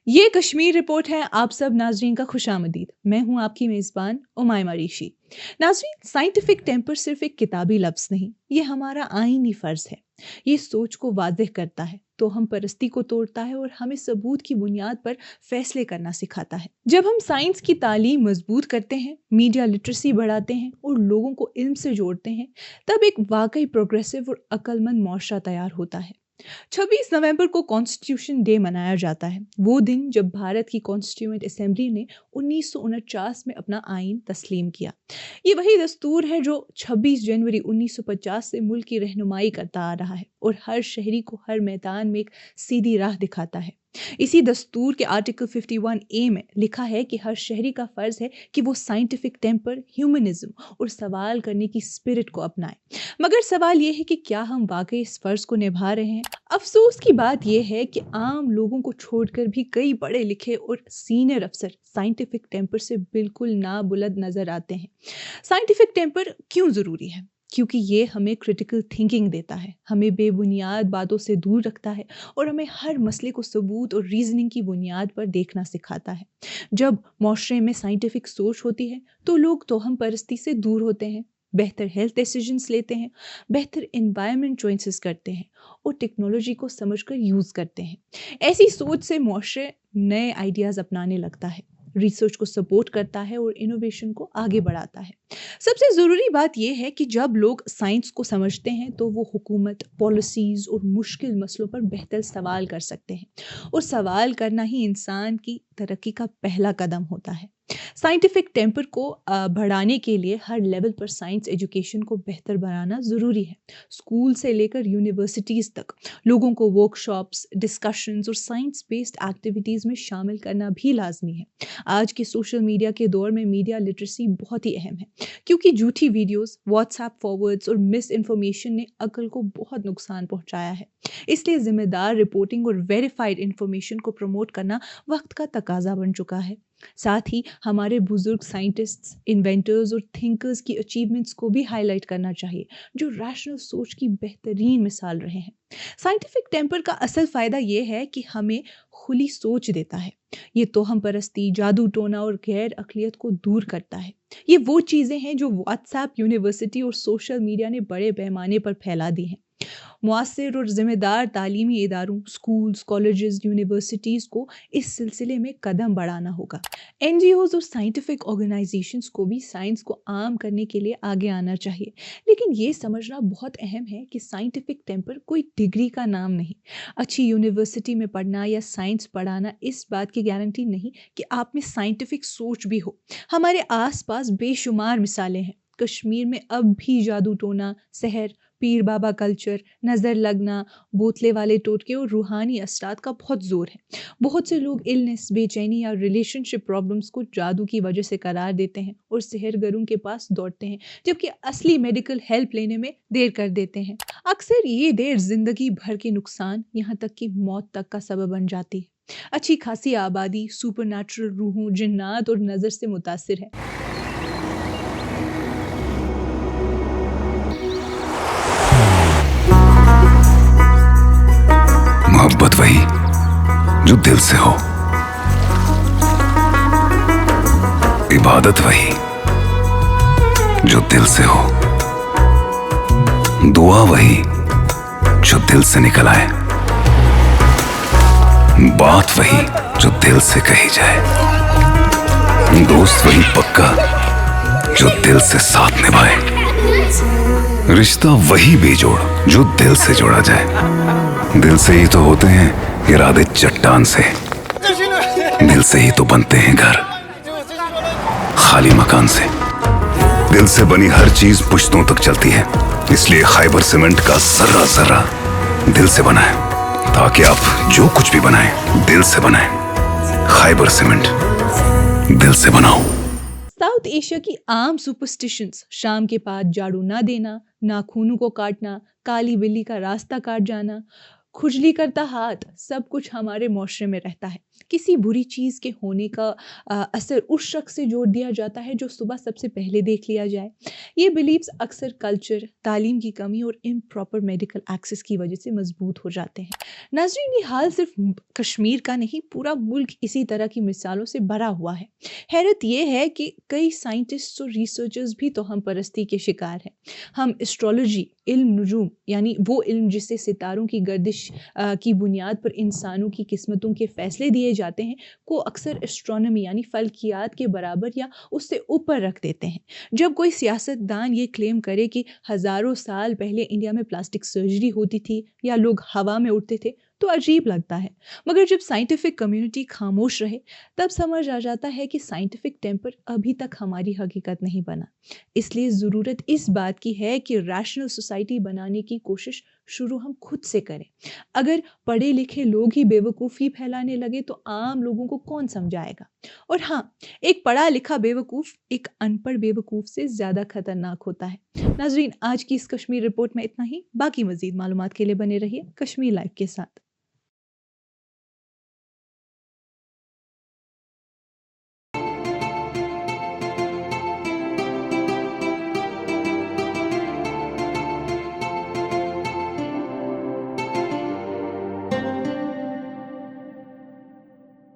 ये कश्मीर रिपोर्ट है। आप सब नाजरीन का खुशामदीद। मैं हूं आपकी मेज़बान उमायमा ऋषि। नाजरीन, साइंटिफिक टेम्पर सिर्फ एक किताबी लफ्ज़ नहीं, ये हमारा आईनी फ़र्ज़ है। ये सोच को वाज़ेह करता है, तो हम परस्ती को तोड़ता है और हमें सबूत की बुनियाद पर फैसले करना सिखाता है। जब हम साइंस की तालीम मजबूत करते हैं, मीडिया लिटरेसी बढ़ाते हैं और लोगों को इल्म से जोड़ते हैं, तब एक वाकई प्रोग्रेसिव और अक्लमंद मुआशरा तैयार होता है। 26 नवंबर को कॉन्स्टिट्यूशन डे मनाया जाता है, वो दिन जब भारत की कॉन्स्टिट्यूएंट असेंबली ने 1949 में अपना आइन तस्लीम किया। ये वही दस्तूर है जो 26 जनवरी 1950 से मुल्क की रहनुमाई करता आ रहा है और हर शहरी को हर मैदान में एक सीधी राह दिखाता है। इसी दस्तूर के आर्टिकल 51 ए में लिखा है कि हर शहरी का फर्ज है कि वो साइंटिफिक टेम्पर, ह्यूमनिज्म और सवाल करने की स्पिरिट को अपनाए। मगर सवाल ये है कि क्या हम वाकई इस फर्ज को निभा रहे हैं? अफसोस की बात यह है कि आम लोगों को छोड़कर भी कई पढ़े लिखे और सीनियर अफसर साइंटिफिक टेम्पर से बिल्कुल नाबुलद नजर आते हैं। साइंटिफिक टेम्पर क्यों ज़रूरी है? क्योंकि ये हमें क्रिटिकल थिंकिंग देता है, हमें बेबुनियाद बातों से दूर रखता है और हमें हर मसले को सबूत और रीजनिंग की बुनियाद पर देखना सिखाता है। जब माशरे में साइंटिफिक सोच होती है तो लोग तोहम परस्ती से दूर होते हैं, बेहतर हेल्थ डिसीजंस लेते हैं, बेहतर एनवायरनमेंट चॉइसेस करते हैं और टेक्नोलॉजी को समझकर यूज़ करते हैं। ऐसी सोच से माशरे नए आइडियाज़ अपनाने लगता है, रिसर्च को सपोर्ट करता है और इनोवेशन को आगे बढ़ाता है। सबसे ज़रूरी बात यह है कि जब लोग साइंस को समझते हैं तो वो हुकूमत, पॉलिसीज़ और मुश्किल मसलों पर बेहतर सवाल कर सकते हैं और सवाल करना ही इंसान की तरक्की का पहला कदम होता है। साइंटिफिक टेम्पर को बढ़ाने के लिए हर लेवल पर साइंस एजुकेशन को बेहतर बनाना ज़रूरी है। स्कूल से लेकर यूनिवर्सिटीज़ तक लोगों को वर्कशॉप्स, डिस्कशंस और साइंस बेस्ड एक्टिविटीज़ में शामिल करना भी लाजमी है। आज के सोशल मीडिया के दौर में मीडिया लिटरेसी बहुत ही अहम है, क्योंकि झूठी वीडियोस, व्हाट्सएप फॉरवर्ड्स और मिस इन्फॉर्मेशन ने अक्ल को बहुत नुकसान पहुंचाया है। इसलिए जिम्मेदार रिपोर्टिंग और वेरीफाइड इन्फॉर्मेशन को प्रमोट करना वक्त का तकाजा बन चुका है। साथ ही हमारे बुजुर्ग साइंटिस्ट्स, इन्वेंटर्स और थिंकर्स की अचीवमेंट्स को भी हाईलाइट करना चाहिए, जो रैशनल सोच की बेहतरीन मिसाल रहे हैं। साइंटिफिक टेम्पर का असल फ़ायदा ये है कि हमें खुली सोच देता है। ये तोहम परस्ती, जादू टोना और गैर अक़लियत को दूर करता है। ये वो चीज़ें हैं जो व्हाट्सएप, यूनिवर्सिटी और सोशल मीडिया ने बड़े पैमाने पर फैला दी हैं। मुआस्सिर और ज़िम्मेदार तालीमी इदारों, स्कूल्स, कॉलेजेस, यूनिवर्सिटीज़ को इस सिलसिले में कदम बढ़ाना होगा। एनजीओज़ और साइंटिफिक ऑर्गेनाइजेशंस को भी साइंस को आम करने के लिए आगे आना चाहिए। लेकिन ये समझना बहुत अहम है कि साइंटिफिक टेम्पर कोई डिग्री का नाम नहीं। अच्छी यूनिवर्सिटी में पढ़ना या साइंस पढ़ाना इस बात की गारंटी नहीं कि आप में साइंटिफिक सोच भी हो। हमारे आसपास बेशुमार मिसालें हैं। कश्मीर में अब भी जादू टोना, सहर, पीर बाबा कल्चर, नज़र लगना, बोतले वाले टोटके और रूहानी असरात का बहुत जोर है। बहुत से लोग इलनेस, बेचैनी या रिलेशनशिप प्रॉब्लम्स को जादू की वजह से करार देते हैं और सेहरगरों के पास दौड़ते हैं, जबकि असली मेडिकल हेल्प लेने में देर कर देते हैं। अक्सर ये देर जिंदगी भर के नुकसान, यहाँ तक कि मौत तक का सबब बन जाती है। अच्छी खासी आबादी सुपर नेचुरल रूहों, जिन्नात और नज़र से मुतासिर है। मोहब्बत वही जो दिल से हो, इबादत वही जो दिल से हो, दुआ वही जो दिल से निकल आए, बात वही जो दिल से कही जाए, दोस्त वही पक्का जो दिल से साथ निभाए, रिश्ता वही बेजोड़ जो दिल से जोड़ा जाए। दिल से ही तो होते हैं इरादे चट्टान से, दिल से ही तो बनते हैं घर खाली मकान से। दिल से बनी हर चीज पुश्तों तक चलती है, इसलिए खैबर सीमेंट का जर्रा जर्रा दिल से बना है, ताकि आप जो कुछ भी बनाएं दिल से बनाएं। खैबर सीमेंट, दिल से बनाओ। साउथ एशिया की आम सुपरस्टिशंस, शाम के बाद झाड़ू ना देना, नाखूनों को काटना, काली बिल्ली का रास्ता काट जाना, खुजली करता हाथ, सब कुछ हमारे माशरे में रहता है। किसी बुरी चीज़ के होने का असर उस शख्स से जोड़ दिया जाता है जो सुबह सबसे पहले देख लिया जाए। ये बिलीव्स अक्सर कल्चर, तालीम की कमी और इम्प्रॉपर मेडिकल एक्सेस की वजह से मजबूत हो जाते हैं। नाज़रीन, ये हाल सिर्फ कश्मीर का नहीं, पूरा मुल्क इसी तरह की मिसालों से भरा हुआ है। हैरत ये है कि कई साइंटिस्ट्स और रिसर्चर्स भी तो हम परस्ती के शिकार हैं। हम एस्ट्रोलॉजी, इल्म नुजूम, यानी वो इल्म जिससे सितारों की गर्दिश की बुनियाद पर इंसानों की किस्मतों के फैसले दिए जाते हैं, को अक्सर एस्ट्रोनॉमी यानी फल्कियात के बराबर या उससे ऊपर रख देते हैं। जब कोई सियासतदान ये क्लेम करे कि हज़ारों साल पहले इंडिया में प्लास्टिक सर्जरी होती थी या लोग हवा में उड़ते थे, तो अजीब लगता है। मगर जब साइंटिफिक कम्युनिटी खामोश रहे, तब समझ आ जाता है कि साइंटिफिक टेम्पर अभी तक हमारी हकीकत नहीं बना। इसलिए ज़रूरत इस बात की है कि रैशनल सोसाइटी बनाने की कोशिश शुरू हम खुद से करें। अगर पढ़े लिखे लोग ही बेवकूफ़ी फैलाने लगे तो आम लोगों को कौन समझाएगा? और हाँ, एक पढ़ा लिखा बेवकूफ़ एक अनपढ़ बेवकूफ़ से ज़्यादा खतरनाक होता है। नाज़रीन, आज की इस कश्मीर रिपोर्ट में इतना ही। बाकी मज़ीद मालूमात के लिए बने रहिए कश्मीर लाइव के साथ।